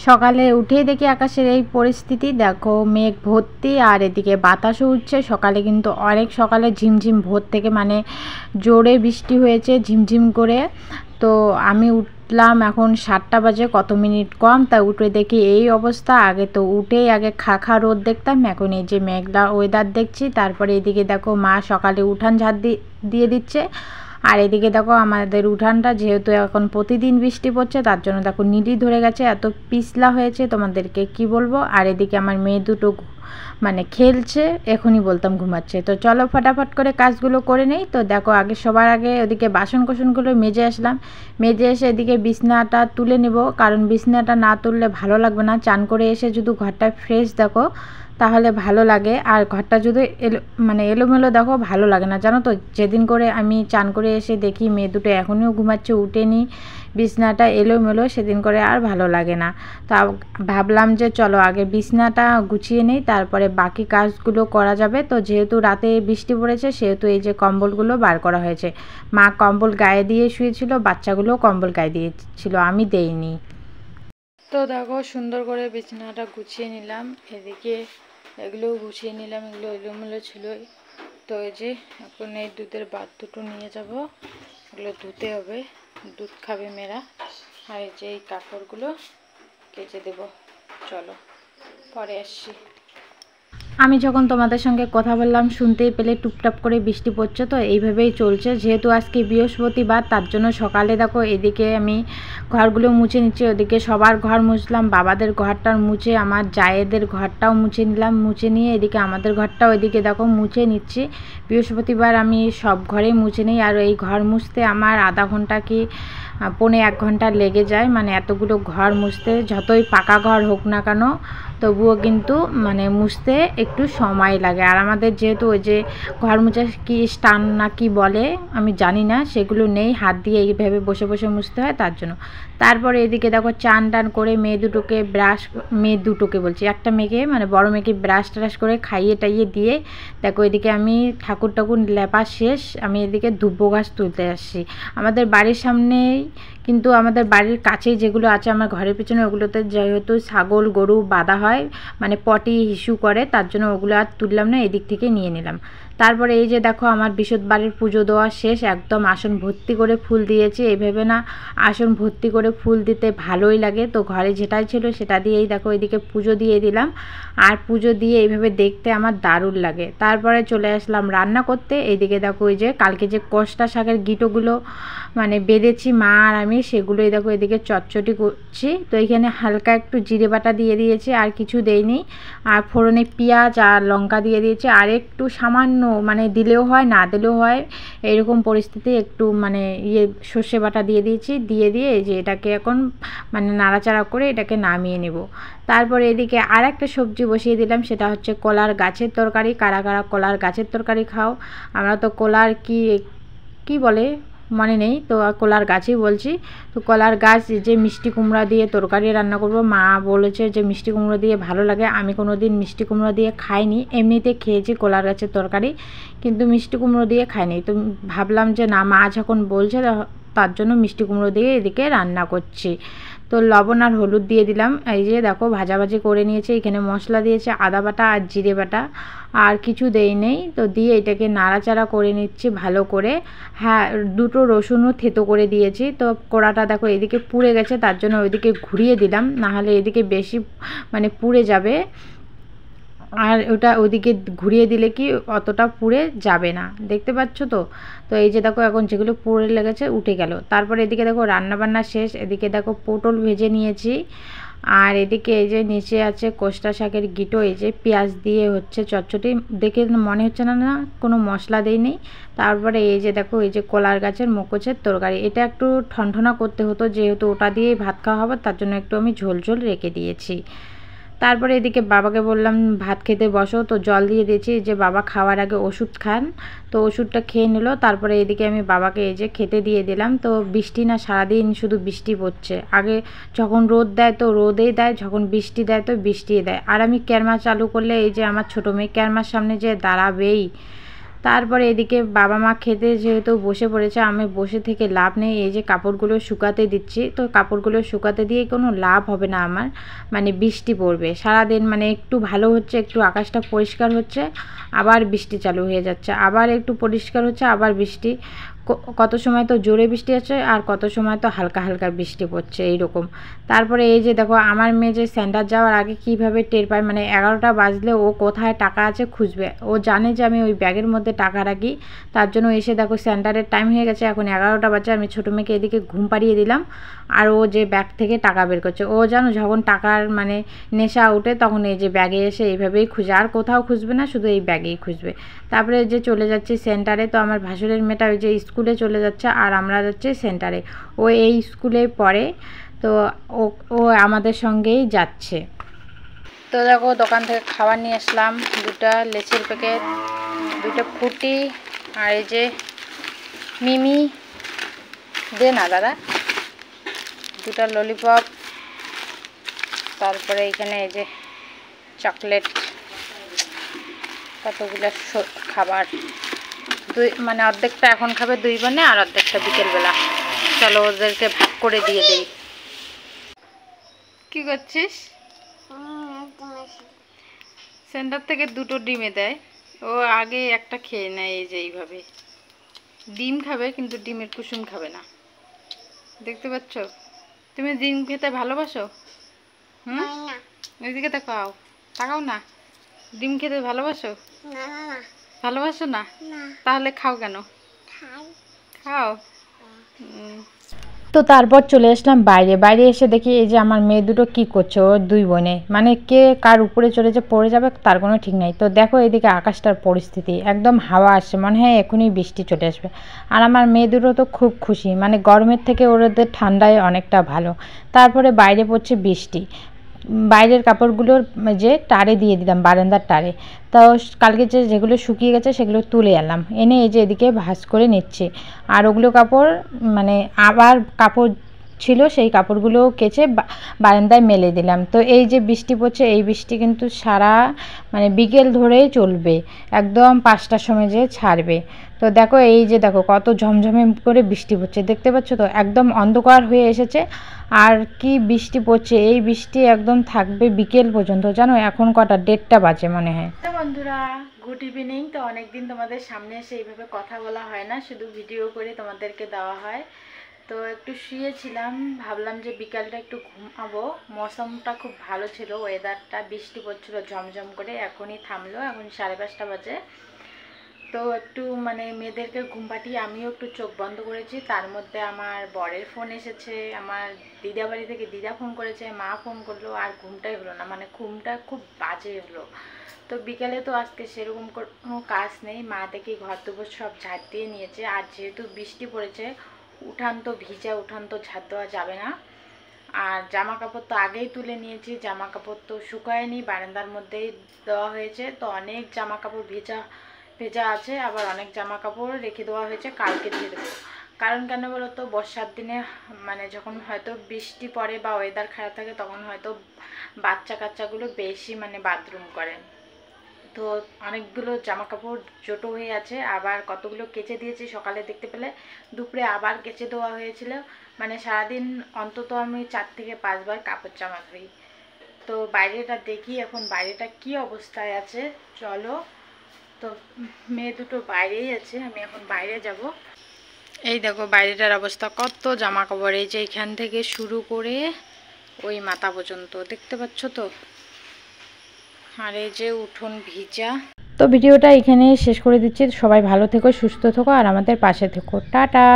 সকালে উঠেই দেখি আকাশের এই পরিস্থিতি, দেখো মেঘ ভর্তি আর এদিকে বাতাসও উঠছে। সকালে কিন্তু অনেক সকালে ঝিমঝিম ভোর থেকে মানে জোরে বৃষ্টি হয়েছে ঝিমঝিম করে। তো আমি উঠলাম এখন 7টা বাজে, কত মিনিট কম, তা উঠে দেখি এই অবস্থা। আগে তো উঠেই আগে খা রোদ দেখতাম, এখন এই যে মেঘলা ওয়েদার দেখছি। তারপরে এদিকে দেখো মা সকালে উঠান ঝাড় দিয়ে দিচ্ছে। আর এদিকে দেখো আমাদের উঠানটা যেহেতু এখন প্রতিদিন বৃষ্টি পড়ছে, তার জন্য দেখো নিডি ধরে গেছে, এত পিছলা হয়েছে তোমাদেরকে কি বলবো। আর এদিকে আমার মেয়ে দুটো মানে খেলছে, এখনই বলতাম ঘুমাচ্ছে। তো চলো ফটাফট করে কাজগুলো করে নেই। তো দেখো আগে সবার আগে ওদিকে বাসন কোসনগুলো মেজে আসলাম, মেজে এসে এদিকে বিছনাটা তুলে নেব, কারণ বিছনাটা না তুললে ভালো লাগবে না। চান করে এসে যদি ঘরটা ফ্রেশ দেখো তাহলে ভালো লাগে, আর ঘরটা যদি এলোমেলো দেখো ভালো লাগে না, জানো তো। যেদিন করে আমি চান করে এসে দেখি মেয়ে দুটো এখনও ঘুমাচ্ছে, উঠেনি, বিছনাটা এলোমেলো, সেদিন করে আর ভালো লাগে না। তা ভাবলাম যে চলো আগে বিছনাটা গুছিয়ে নেই, তারপরে বাকি কাজগুলো করা যাবে। তো যেহেতু রাতে বৃষ্টি পড়েছে সেহেতু এই যে কম্বলগুলো বার করা হয়েছে। মা কম্বল গায়ে দিয়ে শুয়েছিল, বাচ্চাগুলোও কম্বল গায়ে দিয়েছিল, আমি দেইনি। তো দেখো সুন্দর করে বিছানাটা গুছিয়ে নিলাম, এদিকে এগুলোও গুছিয়ে নিলাম, এগুলো এলোমেলো ছিলই। তো এই যে এখন এই দুধের বাদ দুটো নিয়ে যাব, এগুলো ধুতে হবে, দুধ খাবে মেয়েরা। আর এই যে এই কাপড়গুলো কেচে দেব, চলো পরে আসছি। আমি যখন তোমাদের সঙ্গে কথা বললাম শুনতেই পেলে টুপটাপ করে বৃষ্টি পড়ছে, তো এইভাবেই চলছে। যেহেতু আজকে বৃহস্পতিবার তার জন্য সকালে দেখো এদিকে আমি ঘরগুলো মুছে নিচ্ছি, ওদিকে সবার ঘর মুছলাম, বাবাদের ঘরটাও মুছে আমার জায়েদের ঘরটাও মুছে নিলাম, মুছে নিয়ে এদিকে আমাদের ঘরটাও এদিকে দেখো মুছে নিচ্ছি। বৃহস্পতিবার আমি সব ঘরেই মুছে নিই, আর এই ঘর মুছতে আমার আধা ঘন্টা কি পৌনে 1 ঘন্টা লেগে যায়, মানে এতগুলো ঘর মুছতে। যতই পাকা ঘর হোক না কেন তবুও কিন্তু মানে মুছতে একটু সময় লাগে। আর আমাদের যেহেতু ওই যে ঘর মুছা কি স্টান না কি বলে আমি জানি না, সেগুলো নেই, হাত দিয়ে এইভাবে বসে বসে মুছতে হয়, তার জন্য। তারপরে এদিকে দেখো চান টান করে মেয়ে দুটোকে বলছি, একটা মেয়েকে মানে বড় মেয়েকে ব্রাশ ট্রাশ করে খাইয়ে টাইয়ে দিয়ে দেখো এদিকে আমি ঠাকুর লেপা শেষ, আমি এদিকে দুব্বো গাছ তুলতে আসছি। আমাদের বাড়ির সামনেই কিন্তু আমাদের বাড়ির কাছেই যেগুলো আছে আমার ঘরের পিছনে, ওগুলোতে যেহেতু ছাগল গরু বাঁধা হয় মানে পটি হিসু করে, তার জন্য ওগুলো আর তুললাম না, এদিক থেকে নিয়ে নিলাম। তারপরে এই যে দেখো আমার বৃহস্পতিবারের পুজো দেওয়া শেষ, একদম আসন ভর্তি করে ফুল দিয়েছি। এইভাবে না আসন ভর্তি করে ফুল দিতে ভালোই লাগে, তো ঘরে যেটাই ছিল সেটা দিয়েই দেখো এদিকে পুজো দিয়ে দিলাম। আর পুজো দিয়ে এইভাবে দেখতে আমার দারুণ লাগে। তারপরে চলে আসলাম রান্না করতে। এইদিকে দেখো ওই যে কালকে যে কষ্টা শাকের গিটোগুলো মানে বেঁধেছি মা আর আমি, সেগুলোই দেখো এদিকে চটচটি করছি। তো এখানে হালকা একটু জিরে বাটা দিয়ে দিয়েছি, আর কিছু দেইনি। আর ফোড়নে পেঁয়াজ আর লঙ্কা দিয়ে দিয়েছি, আর একটু সামান্য মানে দিলেও হয় না দিলেও হয় এরকম পরিস্থিতি একটু মানে সর্ষে বাটা দিয়ে দিয়েছি, দিয়ে এই যে এটাকে এখন মানে নাড়াচাড়া করে এটাকে নামিয়ে নেব। তারপরে এদিকে আর একটা সবজি বসিয়ে দিলাম, সেটা হচ্ছে কলার গাছের তরকারি। কারা কারা কলার গাছের তরকারি খাও? আমরা তো কলার কি বলে মনে নেই, তো কলার গাছই বলছি। তো কলার গাছ যে মিষ্টি কুমড়া দিয়ে তরকারি রান্না করব, মা বলেছে যে মিষ্টি কুমড়ো দিয়ে ভালো লাগে। আমি কোনো দিন মিষ্টি কুমড়ো দিয়ে খাইনি, এমনিতে খেয়েছি কলার গাছের তরকারি, কিন্তু মিষ্টি কুমড়ো দিয়ে খাইনি। তো ভাবলাম যে না, মা যখন বলছে তার জন্য মিষ্টি কুমড়ো দিয়ে এদিকে রান্না করছি। তো লবণ আর হলুদ দিয়ে দিলাম। এই যে দেখো ভাজাভাজি করে নিয়েছে, এখানে মশলা দিয়েছে আদা বাটা আর জিরে বাটা, আর কিছু দেই নেই। তো দিয়ে এটাকে নাড়াচাড়া করে নিচ্ছি ভালো করে। হ্যাঁ, দুটো রসুনও থেতো করে দিয়েছি। তো কড়াটা দেখো এদিকে পুড়ে গেছে, তার জন্য ওইদিকে ঘুরিয়ে দিলাম, নাহলে এদিকে বেশি মানে পুড়ে যাবে, আর ওটা ওইদিকে ঘুরিয়ে দিলে কি অতটা পুড়ে যাবে না, দেখতে পাচ্ছ তো। তো এই যে দেখো এখন যেগুলো পুড়ে লেগেছে উঠে গেল। তারপরে এদিকে দেখো রান্নাবান্না শেষ, এদিকে দেখো পটল ভেজে নিয়েছি, আর এদিকে এই যে নিচে আছে কোষ্টা শাকের গিটো, এই যে পেঁয়াজ দিয়ে হচ্ছে চটচটি, দেখে মনে হচ্ছে না না কোনো মশলা দেয়নি। তারপরে এই যে দেখো এই যে কলার গাছের মুখোচের তরকারি, এটা একটু ঠনঠনা করতে হতো, যেহেতু ওটা দিয়েই ভাত খাওয়া হবে, তার জন্য একটু আমি ঝোল ঝোল রেখে দিয়েছি। তারপরে এদিকে বাবাকে বললাম ভাত খেতে বসো, তো জল দিয়ে দিয়েছি যে বাবা খাওয়ার আগে ওষুধ খান। তো ওষুধটা খেয়ে নিল। তারপরে এদিকে আমি বাবাকে এই যে খেতে দিয়ে দিলাম। তো বৃষ্টি না, সারাদিন শুধু বৃষ্টি পড়ছে। আগে যখন রোদ দেয় তো রোদেই দেয়, যখন বৃষ্টি দেয় তো বৃষ্টিই দেয়। আর আমি ক্যারমা চালু করলে এই যে আমার ছোটো মেয়ে ক্যারমার সামনে যে দাঁড়াবেই, তারপরে এদিকে বাবা মা খেতে যেহেতু বসে পড়েছে, আমি বসে থেকে লাভ নেই, এই যে কাপড়গুলো শুকাতে দিচ্ছি। তো কাপড়গুলো শুকাতে দিয়ে কোনো লাভ হবে না আমার, মানে বৃষ্টি পড়বে সারাদিন, মানে একটু ভালো হচ্ছে, একটু আকাশটা পরিষ্কার হচ্ছে, আবার বৃষ্টি চালু হয়ে যাচ্ছে, আবার একটু পরিষ্কার হচ্ছে, আবার বৃষ্টি। কত সময় তো জোরে বৃষ্টি আছে আর কত সময় তো হালকা হালকা বৃষ্টি পড়ছে এইরকম। তারপরে এই যে দেখো আমার মেয়ে যে সেন্টার যাওয়ার আগে কিভাবে টের পায়, মানে 11টা বাজলে ও কোথায় টাকা আছে খুঁজবে, ও জানে যে আমি ওই ব্যাগের মধ্যে টাকা রাখি, তার জন্য এসে দেখো সেন্টারের টাইম হয়ে গেছে, এখন 11টা বাজে, আমি ছোটো মেয়েকে এদিকে ঘুম পাড়িয়ে দিলাম, আর ও যে ব্যাগ থেকে টাকা বের করছে। ও জানো যখন টাকার মানে নেশা উঠে তখন এই যে ব্যাগে এসে এইভাবেই খুঁজে, আর কোথাও খুঁজবে না, শুধু এই ব্যাগেই খুঁজবে। তারপরে যে চলে যাচ্ছি সেন্টারে, তো আমার ভাসুরের মেয়েটা ওই যে স্কুলে চলে যাচ্ছে আর আমরা যাচ্ছি সেন্টারে, ও এই স্কুলে পড়ে, তো ও আমাদের সঙ্গেই যাচ্ছে। তো দেখো দোকান থেকে খাবার নিয়ে আসলাম, 2টা লেচের প্যাকেট, 2টা ফুটি, আর এই যে মিমি দে না দাদা, 2টা ললিপপ, তারপরে এখানে এই যে চকলেট, কতগুলো খাবার, মানে অর্ধেকটা এখন খাবে 2 বোনে আর অর্ধেকটা বিকেলবেলা। চলো ওদেরকে ভাগ করে দিয়ে দেই। কি করছিস? সেন্টার থেকে 2টো ডিমে দেয়, ও আগে একটা খেয়ে নেয়, এই যে এইভাবে ডিম খাবে কিন্তু ডিমের কুসুম খাবে না, দেখতে পাচ্ছ? তুমি ডিম খেতে ভালোবাসো? এদিকে তাকাও, তাকাও না, ডিম খেতে ভালোবাসো? ভালোবাসো না? তাহলে খাও কেন? খাও। তো তারপর চলে আসলাম বাইরে এসে দেখি এই যে আমার মেয়ে দুটো কি করছে, ও 2 বোনে, মানে কে কার উপরে চলে যে পড়ে যাবে তার কোনো ঠিক নাই। তো দেখো এদিকে আকাশটার পরিস্থিতি, একদম হাওয়া আসছে, মনে হয় এখনই বৃষ্টি চলে আসবে। আর আমার মেয়ে দুটো তো খুব খুশি, মানে গরমের থেকে ওদের ঠান্ডায় অনেকটা ভালো। তারপরে বাইরে পড়ছে বৃষ্টি, বাইরের কাপড়গুলোর যে টারে দিয়ে দিলাম, বারান্দার টারে। তো কালকে যেগুলো শুকিয়ে গেছে সেগুলো তুলে আনলাম, এনে এই যে এদিকে ভাঁজ করে নিচ্ছি। আর ওগুলো কাপড় মানে আবার কাপড় ছিল, সেই কাপড়গুলো কেচে বারান্দায় মেলে দিলাম। তো এই যে বৃষ্টি পড়ছে, এই বৃষ্টি কিন্তু সারা মানে বিকেল ধরেই চলবে, একদম 5টার সময় যে ছাড়বে। তো দেখো এই যে দেখো কত ঝমঝমে করে বৃষ্টি পড়ছে, দেখতে পাচ্ছ তো, একদম অন্ধকার হয়ে এসেছে। আর কি বৃষ্টি পড়ছে, এই বৃষ্টি একদম থাকবে বিকেল পর্যন্ত, জানো এখন কটা 1:30টা বাজে মনে হয়। বন্ধুরা গুড ইভিনিং। তো অনেকদিন তোমাদের সামনে এসে এইভাবে কথা বলা হয় না, শুধু ভিডিও করে তোমাদেরকে দেওয়া হয়। তো একটু শুয়েছিলাম, ভাবলাম যে বিকালটা একটু ঘুমাবো, মৌসুমটা খুব ভালো ছিল, ওয়েদারটা, বৃষ্টি পড়ছিল ঝমঝম করে, এখনই থামলো, এখন 5:30 বাজে। তো একটু মানে মেয়েদেরকে ঘুম পাঠিয়ে আমিও একটু চোখ বন্ধ করেছি, তার মধ্যে আমার বরের ফোন এসেছে, আমার দিদা বাড়ি থেকে দিদা ফোন করেছে, মা ফোন করলো, আর ঘুমটাই হলো না, মানে ঘুমটা খুব বাজে হলো। তো বিকালে তো আজকে সেরকম কোনো কাজ নেই, মা দেখি ঘর দুপুর সব ঝাড় দিয়ে নিয়েছে, আর যেহেতু বৃষ্টি পড়েছে উঠান তো ভিজা, উঠান তো ঝাড় দেওয়া যাবে না। আর জামা কাপড় তো আগেই তুলে নিয়েছি, জামা কাপড় তো শুকায়নি, বারান্দার মধ্যেই দেওয়া হয়েছে। তো অনেক জামা কাপড় ভেজা ভেজা আছে, আবার অনেক জামা কাপড় রেখে দেওয়া হয়েছে, কালকে ধুয়ে দেবো। কারণ কেন বলো তো, বর্ষার দিনে মানে যখন হয়তো বৃষ্টি পড়ে বা ওয়েদার খারাপ থাকে তখন হয়তো বাচ্চা কাচ্চাগুলো বেশি মানে বাথরুম করে, তো অনেকগুলো জামা কাপড় জোটো হয়ে আছে, আবার কতগুলো কেচে দিয়েছি সকালে, দেখতে পেলে দুপুরে আবার কেচে দেওয়া হয়েছিল, মানে সারাদিন অন্তত আমি 4 থেকে 5 বার কাপড় জামা ধুই। তো বাইরেটা দেখি এখন বাইরেটা কি অবস্থায় আছে, চলো। তো মেয়ে দুটো বাইরেই আছে, আমি এখন বাইরে যাব। এই দেখো বাইরেটার অবস্থা, কত জামা কাপড়, এই যে এখান থেকে শুরু করে ওই মাথা পর্যন্ত, দেখতে পাচ্ছ তো, আর এই যে উঠোন ভিজা। তো ভিডিওটা এখানে শেষ করে দিচ্ছি, সবাই ভালো থেকো, সুস্থ থেকো, আর আমাদের পাশে থেকো, টাটা।